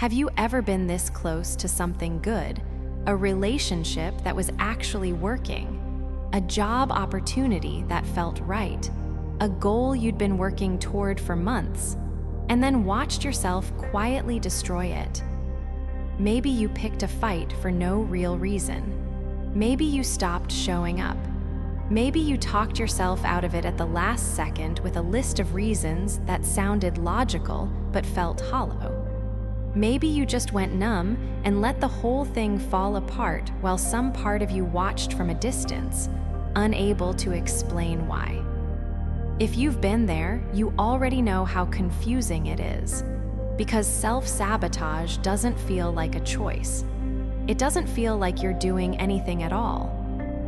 Have you ever been this close to something good, a relationship that was actually working, a job opportunity that felt right, a goal you'd been working toward for months, and then watched yourself quietly destroy it? Maybe you picked a fight for no real reason. Maybe you stopped showing up. Maybe you talked yourself out of it at the last second with a list of reasons that sounded logical but felt hollow. Maybe you just went numb and let the whole thing fall apart while some part of you watched from a distance, unable to explain why. If you've been there, you already know how confusing it is, because self-sabotage doesn't feel like a choice. It doesn't feel like you're doing anything at all.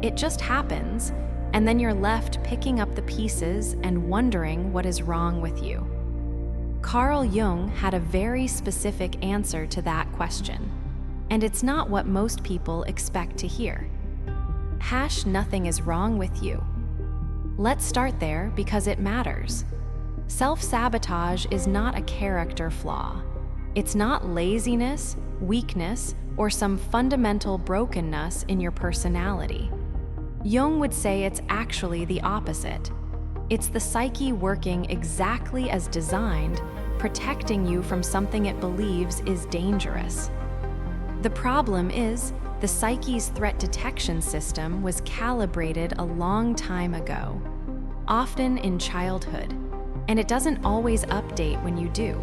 It just happens, and then you're left picking up the pieces and wondering what is wrong with you. Carl Jung had a very specific answer to that question, and it's not what most people expect to hear. Nothing is wrong with you. Let's start there because it matters. Self-sabotage is not a character flaw. It's not laziness, weakness, or some fundamental brokenness in your personality. Jung would say it's actually the opposite. It's the psyche working exactly as designed, protecting you from something it believes is dangerous. The problem is, the psyche's threat detection system was calibrated a long time ago, often in childhood, and it doesn't always update when you do.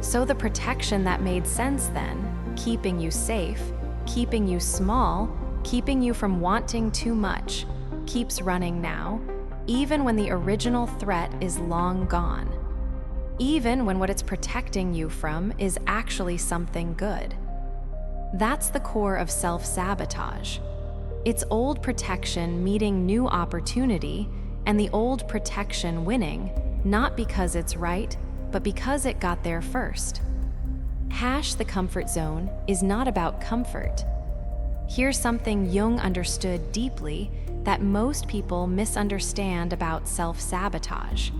So the protection that made sense then, keeping you safe, keeping you small, keeping you from wanting too much, keeps running now, even when the original threat is long gone. Even when what it's protecting you from is actually something good. That's the core of self-sabotage. It's old protection meeting new opportunity, and the old protection winning, not because it's right, but because it got there first. The comfort zone is not about comfort. Here's something Jung understood deeply that most people misunderstand about self-sabotage.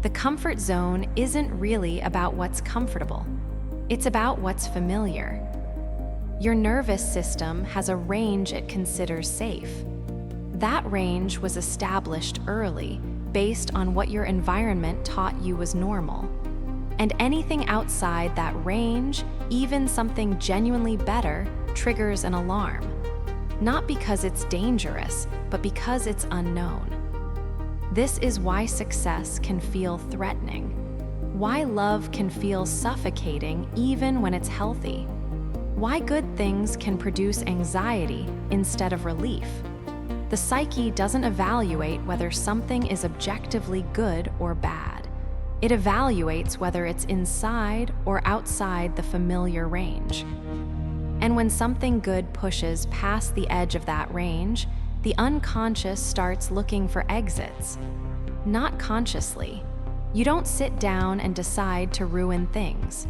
The comfort zone isn't really about what's comfortable. It's about what's familiar. Your nervous system has a range it considers safe. That range was established early based on what your environment taught you was normal. And anything outside that range, even something genuinely better, triggers an alarm. Not because it's dangerous, but because it's unknown. This is why success can feel threatening, why love can feel suffocating even when it's healthy, why good things can produce anxiety instead of relief. The psyche doesn't evaluate whether something is objectively good or bad. It evaluates whether it's inside or outside the familiar range. And when something good pushes past the edge of that range, the unconscious starts looking for exits. Not consciously. You don't sit down and decide to ruin things.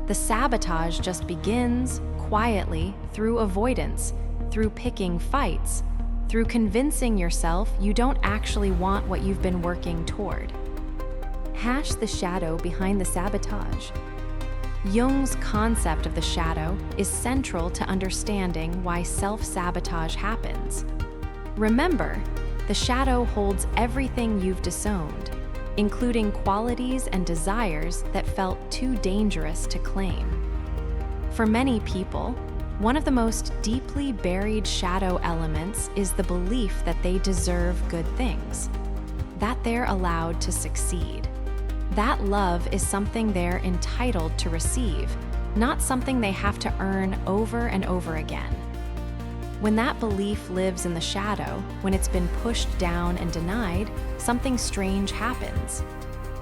The sabotage just begins, quietly, through avoidance, through picking fights, through convincing yourself you don't actually want what you've been working toward. The shadow behind the sabotage. Jung's concept of the shadow is central to understanding why self-sabotage happens. Remember, the shadow holds everything you've disowned, including qualities and desires that felt too dangerous to claim. For many people, one of the most deeply buried shadow elements is the belief that they deserve good things, that they're allowed to succeed. That love is something they're entitled to receive, not something they have to earn over and over again. When that belief lives in the shadow, when it's been pushed down and denied, something strange happens.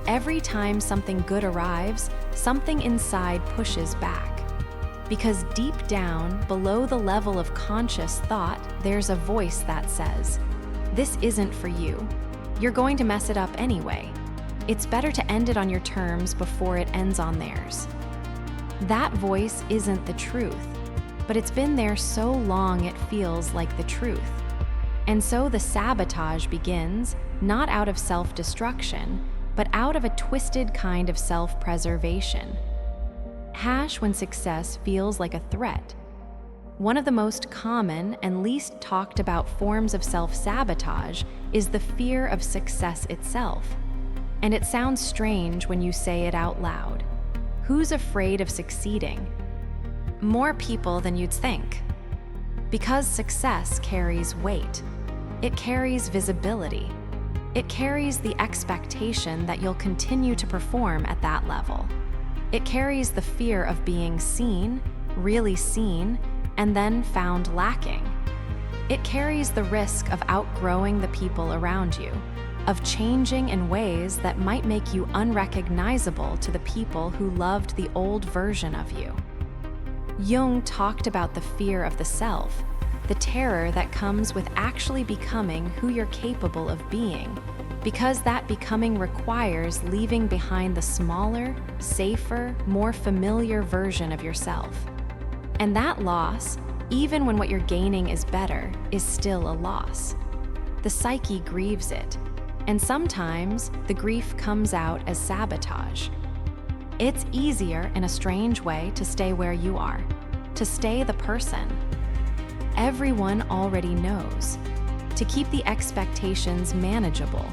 Every time something good arrives, something inside pushes back. Because deep down, below the level of conscious thought, there's a voice that says, "This isn't for you. You're going to mess it up anyway. It's better to end it on your terms before it ends on theirs." That voice isn't the truth, but it's been there so long it feels like the truth. And so the sabotage begins, not out of self-destruction, but out of a twisted kind of self-preservation. When success feels like a threat. One of the most common and least talked about forms of self-sabotage is the fear of success itself. And it sounds strange when you say it out loud. Who's afraid of succeeding? More people than you'd think. Because success carries weight. It carries visibility. It carries the expectation that you'll continue to perform at that level. It carries the fear of being seen, really seen, and then found lacking. It carries the risk of outgrowing the people around you, of changing in ways that might make you unrecognizable to the people who loved the old version of you. Jung talked about the fear of the self, the terror that comes with actually becoming who you're capable of being, because that becoming requires leaving behind the smaller, safer, more familiar version of yourself. And that loss, even when what you're gaining is better, is still a loss. The psyche grieves it, and sometimes the grief comes out as sabotage. It's easier in a strange way to stay where you are, to stay the person. Everyone already knows. To keep the expectations manageable,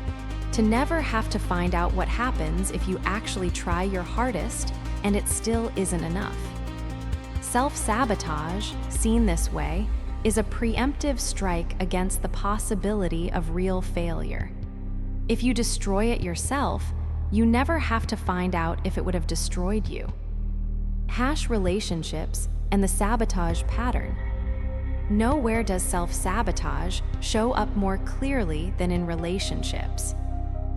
to never have to find out what happens if you actually try your hardest and it still isn't enough. Self-sabotage, seen this way, is a preemptive strike against the possibility of real failure. If you destroy it yourself, you never have to find out if it would have destroyed you. Relationships and the sabotage pattern. Nowhere does self-sabotage show up more clearly than in relationships.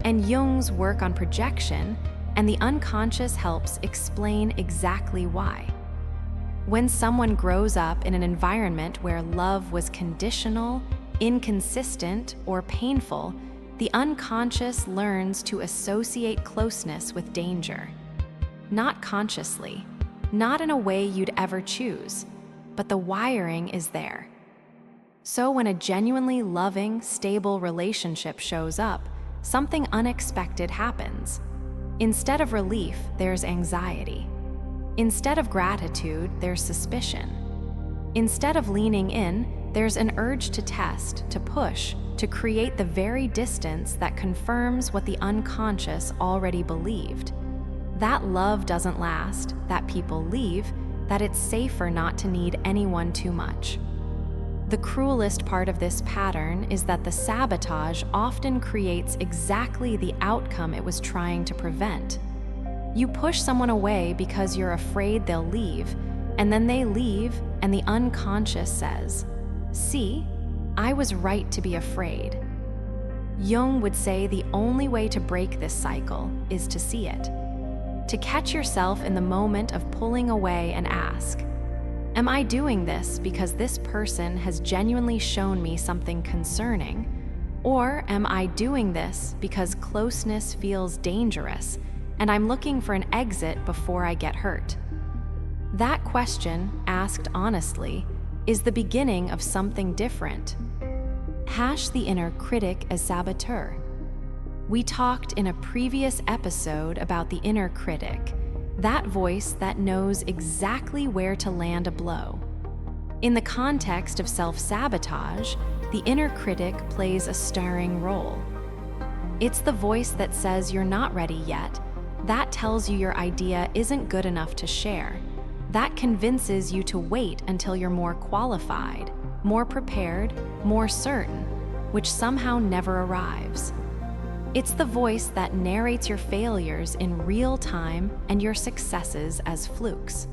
And Jung's work on projection and the unconscious helps explain exactly why. When someone grows up in an environment where love was conditional, inconsistent, or painful, the unconscious learns to associate closeness with danger. Not consciously, not in a way you'd ever choose, but the wiring is there. So when a genuinely loving, stable relationship shows up, something unexpected happens. Instead of relief, there's anxiety. Instead of gratitude, there's suspicion. Instead of leaning in, there's an urge to test, to push, to create the very distance that confirms what the unconscious already believed. That love doesn't last, that people leave, that it's safer not to need anyone too much. The cruelest part of this pattern is that the sabotage often creates exactly the outcome it was trying to prevent. You push someone away because you're afraid they'll leave, and then they leave, and the unconscious says, "See, I was right to be afraid." Jung would say the only way to break this cycle is to see it. To catch yourself in the moment of pulling away and ask, am I doing this because this person has genuinely shown me something concerning? Or am I doing this because closeness feels dangerous and I'm looking for an exit before I get hurt? That question, asked honestly, is the beginning of something different. The inner critic as saboteur. We talked in a previous episode about the inner critic, that voice that knows exactly where to land a blow. In the context of self-sabotage, the inner critic plays a starring role. It's the voice that says you're not ready yet, that tells you your idea isn't good enough to share, that convinces you to wait until you're more qualified, more prepared, more certain, which somehow never arrives. It's the voice that narrates your failures in real time and your successes as flukes.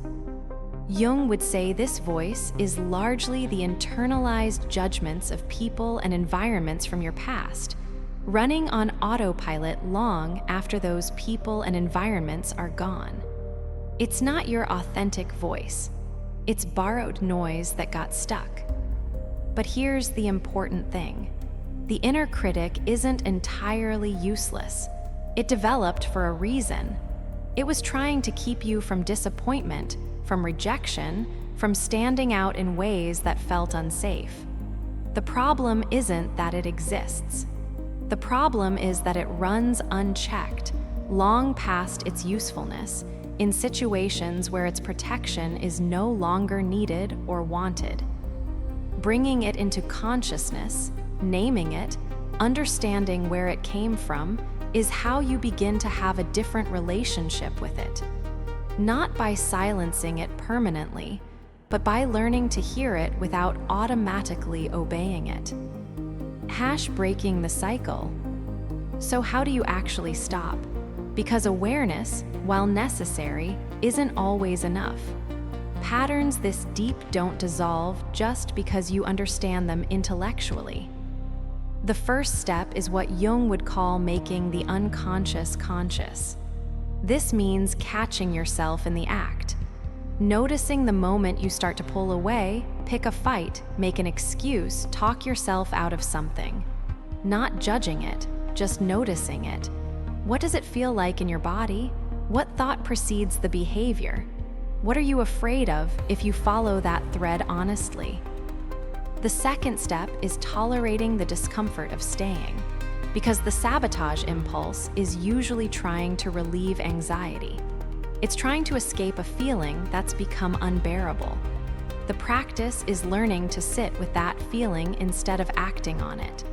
Jung would say this voice is largely the internalized judgments of people and environments from your past, running on autopilot long after those people and environments are gone. It's not your authentic voice. It's borrowed noise that got stuck. But here's the important thing. The inner critic isn't entirely useless. It developed for a reason. It was trying to keep you from disappointment, from rejection, from standing out in ways that felt unsafe. The problem isn't that it exists. The problem is that it runs unchecked, long past its usefulness, in situations where its protection is no longer needed or wanted. Bringing it into consciousness, naming it, understanding where it came from, is how you begin to have a different relationship with it. Not by silencing it permanently, but by learning to hear it without automatically obeying it. Breaking the cycle. So how do you actually stop? Because awareness, while necessary, isn't always enough. Patterns this deep don't dissolve just because you understand them intellectually. The first step is what Jung would call making the unconscious conscious. This means catching yourself in the act. Noticing the moment you start to pull away, pick a fight, make an excuse, talk yourself out of something. Not judging it, just noticing it. What does it feel like in your body? What thought precedes the behavior? What are you afraid of if you follow that thread honestly? The second step is tolerating the discomfort of staying, because the sabotage impulse is usually trying to relieve anxiety. It's trying to escape a feeling that's become unbearable. The practice is learning to sit with that feeling instead of acting on it,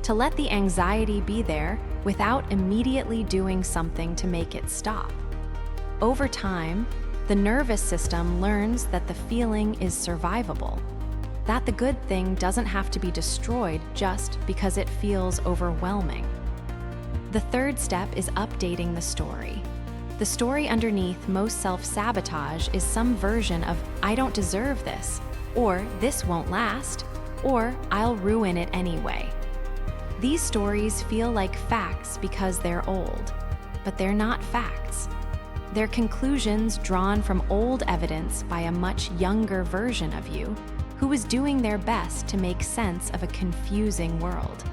to let the anxiety be there without immediately doing something to make it stop. Over time, the nervous system learns that the feeling is survivable, that the good thing doesn't have to be destroyed just because it feels overwhelming. The third step is updating the story. The story underneath most self-sabotage is some version of "I don't deserve this," or "this won't last," or "I'll ruin it anyway." These stories feel like facts because they're old, but they're not facts. They're conclusions drawn from old evidence by a much younger version of you who was doing their best to make sense of a confusing world.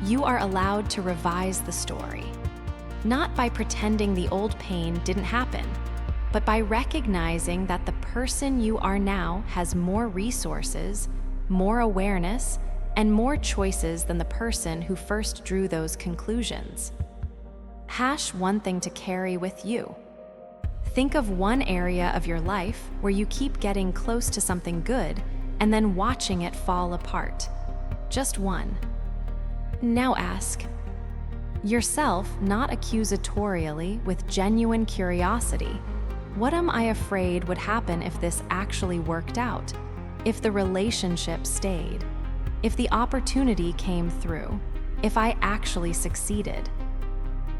You are allowed to revise the story, not by pretending the old pain didn't happen, but by recognizing that the person you are now has more resources, more awareness, and more choices than the person who first drew those conclusions. One thing to carry with you. Think of one area of your life where you keep getting close to something good and then watching it fall apart. Just one. Now ask yourself, not accusatorially, with genuine curiosity, what am I afraid would happen if this actually worked out? If the relationship stayed? If the opportunity came through? If I actually succeeded?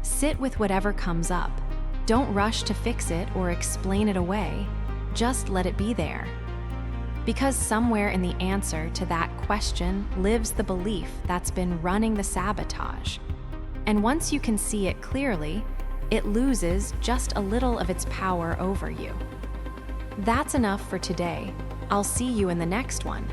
Sit with whatever comes up. Don't rush to fix it or explain it away. Just let it be there. Because somewhere in the answer to that question lives the belief that's been running the sabotage. And once you can see it clearly, it loses just a little of its power over you. That's enough for today. I'll see you in the next one.